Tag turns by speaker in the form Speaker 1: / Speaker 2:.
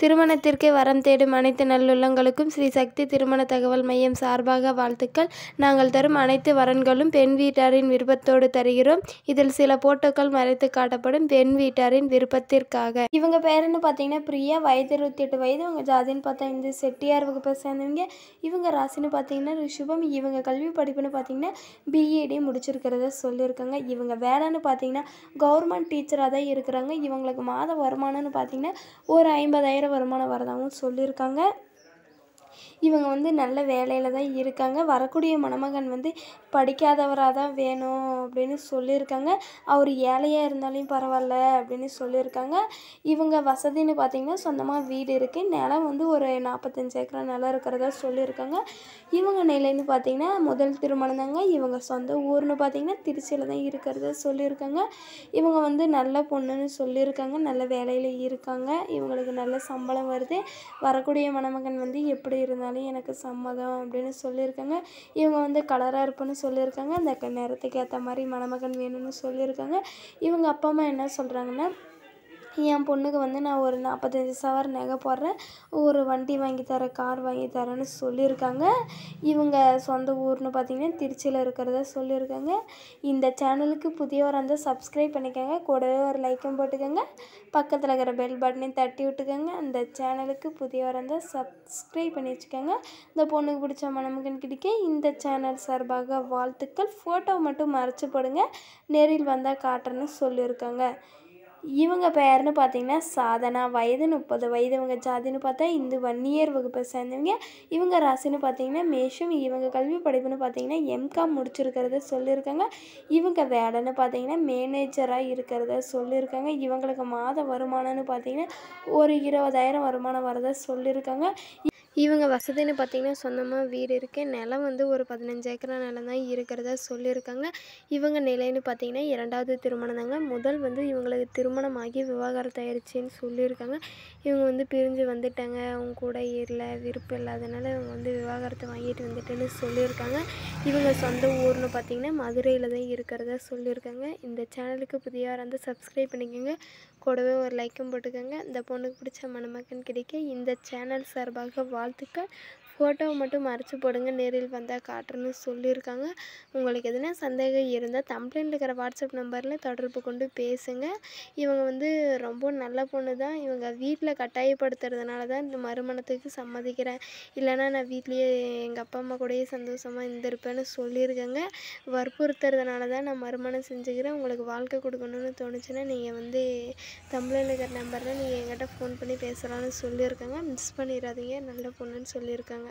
Speaker 1: திருமணத்திற்கு வரம் தேடும் அனைத்து நல்லுள்ளங்களுக்கும் ஸ்ரீ சக்தி திருமண தகவல் மையம் சார்பாக வாழ்த்துக்கள். நாங்கள் தரும் அனைத்து வரன்களும் பெண் வீட்டாரின் விருப்பத்தோடு தருகிறோம். இதில் சில போட்டோக்கள் மறைத்து காட்டப்படும் பெண் வீட்டாரின் விருப்பத்திற்காக. இவங்க பேருன்னு பார்த்தீங்கன்னா பிரியா, வயது 28 வயது. இவங்க ஜாதின்னு பார்த்தா இந்த செட்டியார் வகுப்பை சேர்ந்தவங்க. இவங்க ராசின்னு பார்த்தீங்கன்னா ரிஷபம். இவங்க கல்வி படிப்புன்னு பார்த்தீங்கன்னா பிஇடி முடிச்சிருக்கிறத சொல்லியிருக்காங்க. இவங்க வேலைன்னு பார்த்தீங்கன்னா கவர்மெண்ட் டீச்சராக தான் இருக்கிறாங்க. இவங்களுக்கு மாத வருமானம்னு பார்த்தீங்கன்னா ஒரு 50,000 வருமானம் வரதாகவும் சொல்லியிருக்காங்க. இவங்க நல்ல வேலையில் தான் இருக்காங்க. வரக்கூடிய மணமகன் படிக்காதவராக தான் வேணும் அப்படின்னு சொல்லியிருக்காங்க. அவர் ஏழையாக இருந்தாலும் பரவாயில்ல அப்படின்னு சொல்லியிருக்காங்க. இவங்க வசதின்னு பார்த்திங்கன்னா சொந்தமாக வீடு இருக்குது. நிலம் ஒரு 45 ஏக்கரா நிலம் இருக்கிறதா சொல்லியிருக்காங்க. இவங்க நிலைன்னு பார்த்திங்கன்னா முதல் திருமணம் தாங்க. இவங்க சொந்த ஊர்னு பார்த்திங்கன்னா திருச்சியில் தான் இருக்கிறத சொல்லியிருக்காங்க. இவங்க நல்ல பொண்ணுன்னு சொல்லியிருக்காங்க. நல்ல வேலையில் இருக்காங்க. இவங்களுக்கு நல்ல சம்பளம் வருது. வரக்கூடிய மணமகன் எப்படி இருந்தாலும் எனக்கு சம்மதம் அப்படின்னு சொல்லியிருக்காங்க. இவங்க கலராக இருப்புன்னு சொல்லியிருக்காங்க. அந்த நேரத்துக்கு ஏற்ற மாதிரி மணமகன் வேணும்னு சொல்லியிருக்காங்க. இவங்க அப்பா அம்மா என்ன சொல்கிறாங்கன்னா, என் பொண்ணுக்கு நான் ஒரு 45 சவரன் நகை போடுறேன், ஒரு வண்டி வாங்கி தரேன், கார் வாங்கி தரேன்னு சொல்லியிருக்காங்க. இவங்க சொந்த ஊர்னு பார்த்திங்கன்னா திருச்சியில் இருக்கிறத சொல்லியிருக்காங்க. இந்த சேனலுக்கு புதியவராக இருந்தால் சப்ஸ்கிரைப் பண்ணிக்கோங்க. கூடவே ஒரு லைக்கும் போட்டுக்கோங்க. பக்கத்தில் இருக்கிற பெல் பட்டனையும் தட்டி விட்டுக்கோங்க. அந்த சேனலுக்கு புதியவராக இருந்தால் சப்ஸ்கிரைப் பண்ணி வச்சுக்கோங்க. இந்த பொண்ணுக்கு பிடிச்ச மணமகன் கிடைக்க இந்த சேனல் சார்பாக வாழ்த்துக்கள். ஃபோட்டோ மட்டும் மறைச்சி போடுங்க, நேரில் வந்தால் காட்டுறேன்னு சொல்லியிருக்காங்க. இவங்க பேர்னு பார்த்தீங்கன்னா சாதனா, வயது 30 வயது. இவங்க ஜாதின்னு பார்த்தா இந்து வன்னியர் வகுப்பை சேர்ந்தவங்க. இவங்க ராசின்னு பார்த்தீங்கன்னா மேஷம். இவங்க கல்வி படிப்புன்னு பார்த்தீங்கன்னா எம்காம் முடிச்சிருக்கிறத சொல்லியிருக்காங்க. இவங்க வேலைன்னு பார்த்தீங்கன்னா மேனேஜராக இருக்கிறத சொல்லியிருக்காங்க. இவங்களுக்கு மாத வருமானம்னு பார்த்தீங்கன்னா ஒரு 20,000 வருமானம் வரதா சொல்லியிருக்காங்க. இவங்க வசதின்னு பார்த்திங்கன்னா சொந்தமாக வீடு இருக்குது. நிலம் ஒரு 15 ஏக்கரா நிலம் தான் இருக்கிறதா சொல்லியிருக்காங்க. இவங்க நிலைன்னு பார்த்திங்கன்னா 2வது திருமணம் தாங்க. முதல் இவங்களுக்கு திருமணமாகி விவாகரத்து ஆயிடுச்சின்னு சொல்லியிருக்காங்க. இவங்க பிரிஞ்சு வந்துட்டாங்க, அவங்க கூட விருப்பம் இல்லாதனால இவங்க விவாகரத்தை வாங்கிட்டு வந்துட்டேன்னு சொல்லியிருக்காங்க. இவங்க சொந்த ஊர்னு பார்த்திங்கன்னா மதுரையில் தான் இருக்கிறதா சொல்லியிருக்காங்க. இந்த சேனலுக்கு புதியவராக இருந்து சப்ஸ்கிரைப் பண்ணிக்கோங்க. கூடவே ஒரு லைக்கும் போட்டுக்கோங்க. இந்த பொண்ணுக்கு பிடிச்ச மணமகன் கிடைக்க இந்த சேனல் சார்பாக வாழ்த்துக்கள். ஃபோட்டோவை மட்டும் மறைச்சி போடுங்க, நேரில் வந்தால் காட்டுறேன்னு சொல்லியிருக்காங்க. உங்களுக்கு எதுனா சந்தேகம் இருந்தால் தம்ப்லைனில் இருக்கிற வாட்ஸ்அப் நம்பரில் தொடர்பு கொண்டு பேசுங்க. இவங்க ரொம்ப நல்ல பொண்ணு தான். இவங்க வீட்டில் கட்டாயப்படுத்துறதுனால தான் இந்த மறுமணத்துக்கு சம்மதிக்கிறேன், இல்லைனா நான் வீட்லேயே எங்கள் அப்பா அம்மா கூடயே சந்தோஷமாக இருந்திருப்பேன்னு சொல்லியிருக்காங்க. வற்புறுத்துறதுனால தான் நான் மறுமணம் செஞ்சுக்கிறேன். உங்களுக்கு வாழ்க்கை கொடுக்கணும்னு தோணுச்சுன்னா நீங்கள் தம்ப்லைனில் இருக்கிற நம்பரில் நீங்கள் என்கிட்ட ஃபோன் பண்ணி பேசலாம்னு சொல்லியிருக்காங்க. மிஸ் பண்ணிடாதீங்க, நல்ல பொண்ணுன்னு சொல்லியிருக்காங்க.